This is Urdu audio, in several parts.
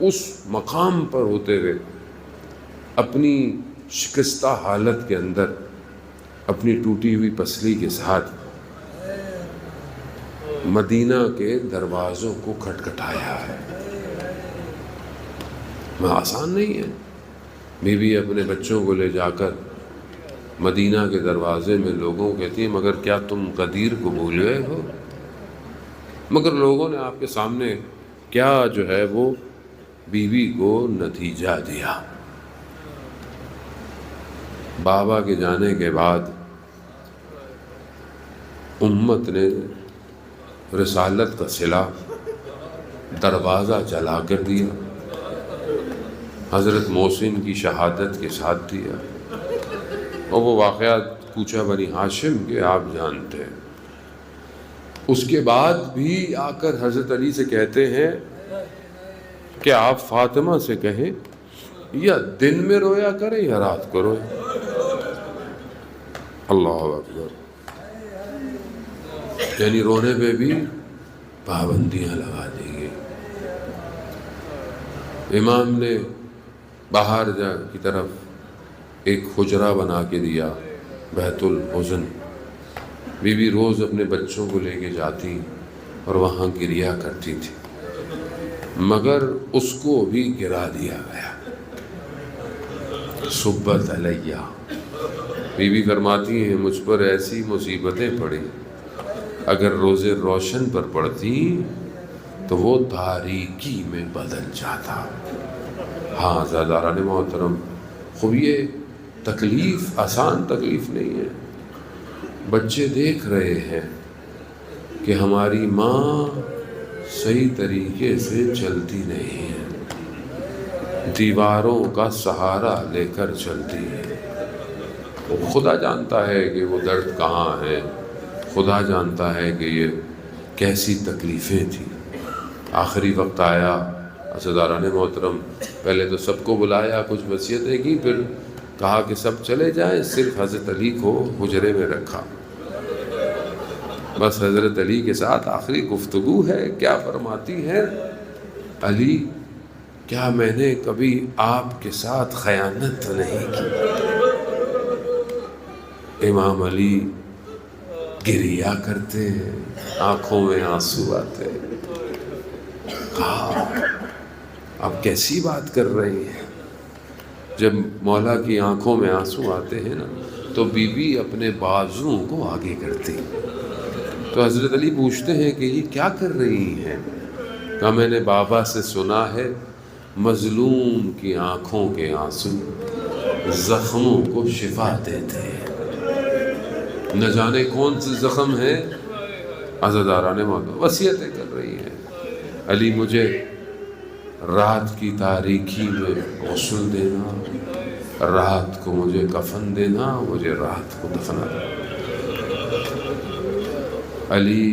اس مقام پر ہوتے ہوئے اپنی شکستہ حالت کے اندر اپنی ٹوٹی ہوئی پسلی کے ساتھ مدینہ کے دروازوں کو کھٹکھٹایا ہے۔ آسان نہیں ہے۔ بیوی اپنے بچوں کو لے جا کر مدینہ کے دروازے میں لوگوں کو کہتی ہے مگر کیا تم غدیر کو بھول گئے ہو؟ مگر لوگوں نے آپ کے سامنے کیا جو ہے وہ بیوی کو نتیجہ دیا۔ بابا کے جانے کے بعد امت نے رسالت کا صلہ دروازہ جلا کر دیا، حضرت محسن کی شہادت کے ساتھ دیا، اور وہ واقعات کوچہ بنی ہاشم کے آپ جانتے ہیں۔ اس کے بعد بھی آ کر حضرت علی سے کہتے ہیں کہ آپ فاطمہ سے کہیں یا دن میں رویا کریں یا رات کو روئے۔ اللہ اکبر، یعنی رونے پہ بھی پابندیاں لگا دی گئی۔ امام نے باہر جا کی طرف ایک حجرہ بنا کے دیا، بیت الحزن۔ بی بی روز اپنے بچوں کو لے کے جاتی اور وہاں گریا کرتی تھی، مگر اس کو بھی گرا دیا گیا۔ صبت علیہ، بی بی فرماتی ہیں مجھ پر ایسی مصیبتیں پڑی، اگر روز روشن پر پڑتی تو وہ تاریکی میں بدل جاتا۔ ہاں زاداران محترم، خوب یہ تکلیف آسان تکلیف نہیں ہے۔ بچے دیکھ رہے ہیں کہ ہماری ماں صحیح طریقے سے چلتی نہیں ہے، دیواروں کا سہارا لے کر چلتی ہے۔ خدا جانتا ہے کہ وہ درد کہاں ہے، خدا جانتا ہے کہ یہ کیسی تکلیفیں تھیں۔ آخری وقت آیا، عزیزان محترم، پہلے تو سب کو بلایا، کچھ وصیتیں کی، پھر کہا کہ سب چلے جائیں، صرف حضرت علی کو حجرے میں رکھا۔ بس حضرت علی کے ساتھ آخری گفتگو ہے۔ کیا فرماتی ہے؟ علی، کیا میں نے کبھی آپ کے ساتھ خیانت تو نہیں کی؟ امام علی گریا کرتے ہیں، آنکھوں میں آنسو آتے ہیں۔ کہا آپ کیسی بات کر رہی ہیں؟ جب مولا کی آنکھوں میں آنسو آتے ہیں نا تو بی بی اپنے بازوؤں کو آگے کرتی۔ تو حضرت علی پوچھتے ہیں کہ یہ کیا کر رہی ہیں؟ کہا میں نے بابا سے سنا ہے مظلوم کی آنکھوں کے آنسو زخموں کو شفا دیتے ہیں۔ نہ جانے کون سے زخم ہیں، عزاداران محترم وصیتیں کر رہی ہیں۔ علی مجھے رات کی تاریکی میں غسل دینا، رات کو مجھے کفن دینا، مجھے رات کو دفنا دینا۔ علی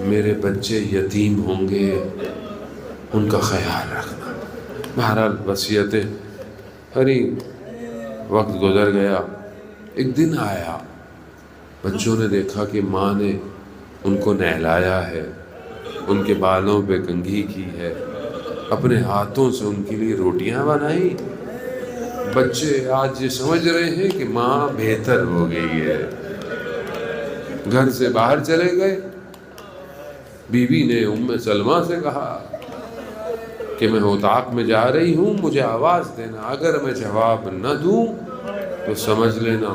میرے بچے یتیم ہوں گے، ان کا خیال رکھنا۔ بہرحال وصیتیں ہری، وقت گزر گیا۔ ایک دن آیا، بچوں نے دیکھا کہ ماں نے ان کو نہلایا ہے، ان کے بالوں پہ کنگھی کی ہے، اپنے ہاتھوں سے ان کے لیے روٹیاں بنائی۔ بچے آج یہ سمجھ رہے ہیں کہ ماں بہتر ہو گئی ہے۔ گھر سے باہر چلے گئے۔ بیوی نے ام سلمہ سے کہا کہ میں ہوتاق میں جا رہی ہوں، مجھے آواز دینا، اگر میں جواب نہ دوں تو سمجھ لینا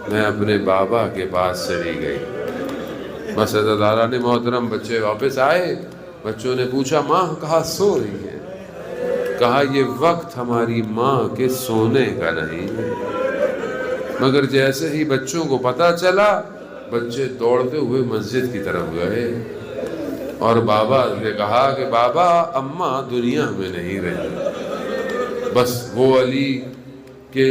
میں اپنے بابا کے پاس چلی گئی۔ بس عزیزان محترم بچے واپس آئے، بچوں نے پوچھا ماں کہاں سو رہی ہے؟ کہا یہ وقت ہماری ماں کے سونے کا نہیں ہے۔ مگر جیسے ہی بچوں کو پتہ چلا، بچے دوڑتے ہوئے مسجد کی طرف گئے اور بابا نے کہا کہ بابا اماں دنیا میں نہیں رہی۔ بس وہ علی کہ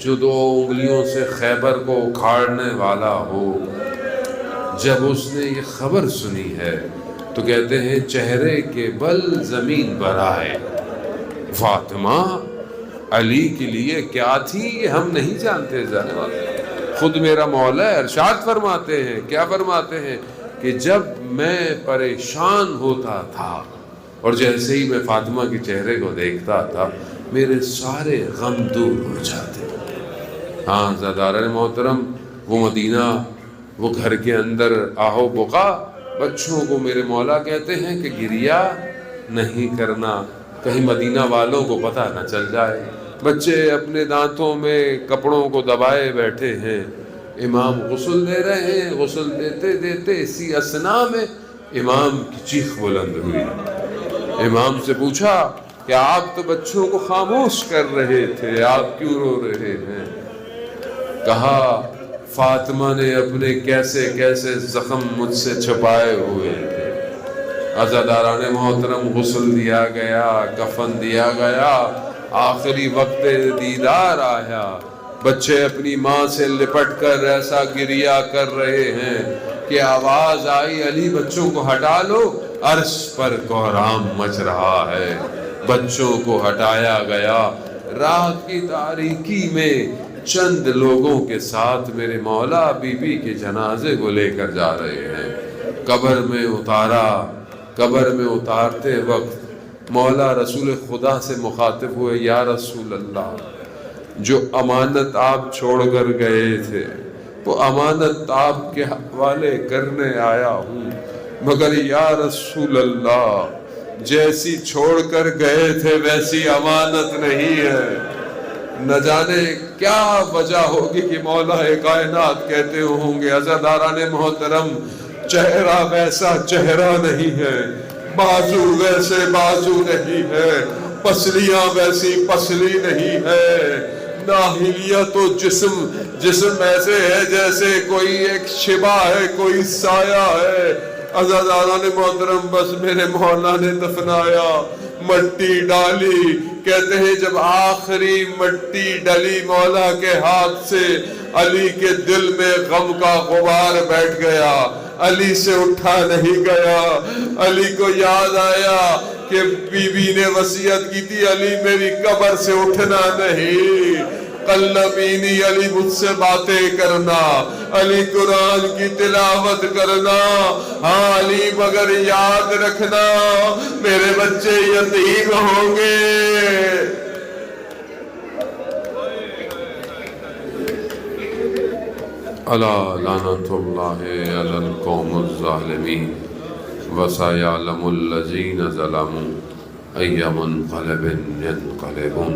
جو 2 انگلیوں سے خیبر کو اکھاڑنے والا ہو، جب اس نے یہ خبر سنی ہے تو کہتے ہیں چہرے کے بل زمین پر آئے۔ فاطمہ علی کے لیے کیا تھی یہ ہم نہیں جانتے، خود میرا مولا ارشاد فرماتے ہیں، کیا فرماتے ہیں کہ جب میں پریشان ہوتا تھا اور جیسے ہی میں فاطمہ کے چہرے کو دیکھتا تھا میرے سارے غم دور ہو جاتے۔ ہاں زاداران محترم، وہ مدینہ، وہ گھر کے اندر آہو بقا، بچوں کو میرے مولا کہتے ہیں کہ گریہ نہیں کرنا، کہیں مدینہ والوں کو پتہ نہ چل جائے۔ بچے اپنے دانتوں میں کپڑوں کو دبائے بیٹھے ہیں، امام غسل دے رہے ہیں، غسل دیتے دیتے اسی اثنا میں امام کی چیخ بلند ہوئی۔ امام سے پوچھا کہ آپ تو بچوں کو خاموش کر رہے تھے، آپ کیوں رو رہے ہیں؟ کہا فاطمہ نے اپنے کیسے کیسے زخم مجھ سے چھپائے ہوئے تھے۔ عزاداران محترم، غسل دیا گیا، کفن دیا گیا، آخری وقت دیدار آیا، بچے اپنی ماں سے لپٹ کر ایسا گریہ کر رہے ہیں کہ آواز آئی علی بچوں کو ہٹا لو، عرش پر کوہرام مچ رہا ہے۔ بچوں کو ہٹایا گیا، رات کی تاریکی میں چند لوگوں کے ساتھ میرے مولا بی بی کے جنازے کو لے کر جا رہے ہیں۔ قبر میں اتارا، قبر میں اتارتے وقت مولا رسول خدا سے مخاطب ہوئے، یا رسول اللہ، جو امانت آپ چھوڑ کر گئے تھے وہ امانت آپ کے حوالے کرنے آیا ہوں، مگر یا رسول اللہ جیسی چھوڑ کر گئے تھے ویسی امانت نہیں ہے۔ نہ جانے کیا وجہ ہوگی کہ مولا کائنات کہتے ہوں گے عزاداران محترم، چہرہ ویسا چہرہ نہیں ہے، بازو ویسے بازو نہیں ہے، پسلیاں ویسی پسلی نہیں ہے، ناہلیہ تو جسم ایسے ہے جیسے کوئی ایک شبہ ہے، کوئی سایہ ہے۔ عزاداران محترم، بس میرے مولا نے دفنایا، مٹی ڈالی، کہتے ہیں جب آخری مٹی ڈلی مولا کے ہاتھ سے، علی کے دل میں غم کا غبار بیٹھ گیا، علی سے اٹھا نہیں گیا۔ علی کو یاد آیا کہ بی بی نے وصیت کی تھی علی میری قبر سے اٹھنا نہیں، قلبینی علی مجھ سے باتیں کرنا، علی قرآن کی تلاوت کرنا، ہاں علی مگر یاد رکھنا میرے بچے یتیم ہوں گے۔ الا لعنت اللہ علی القوم الظالمین وسیعلم الذین ظلموا ای منقلب ینقلبون۔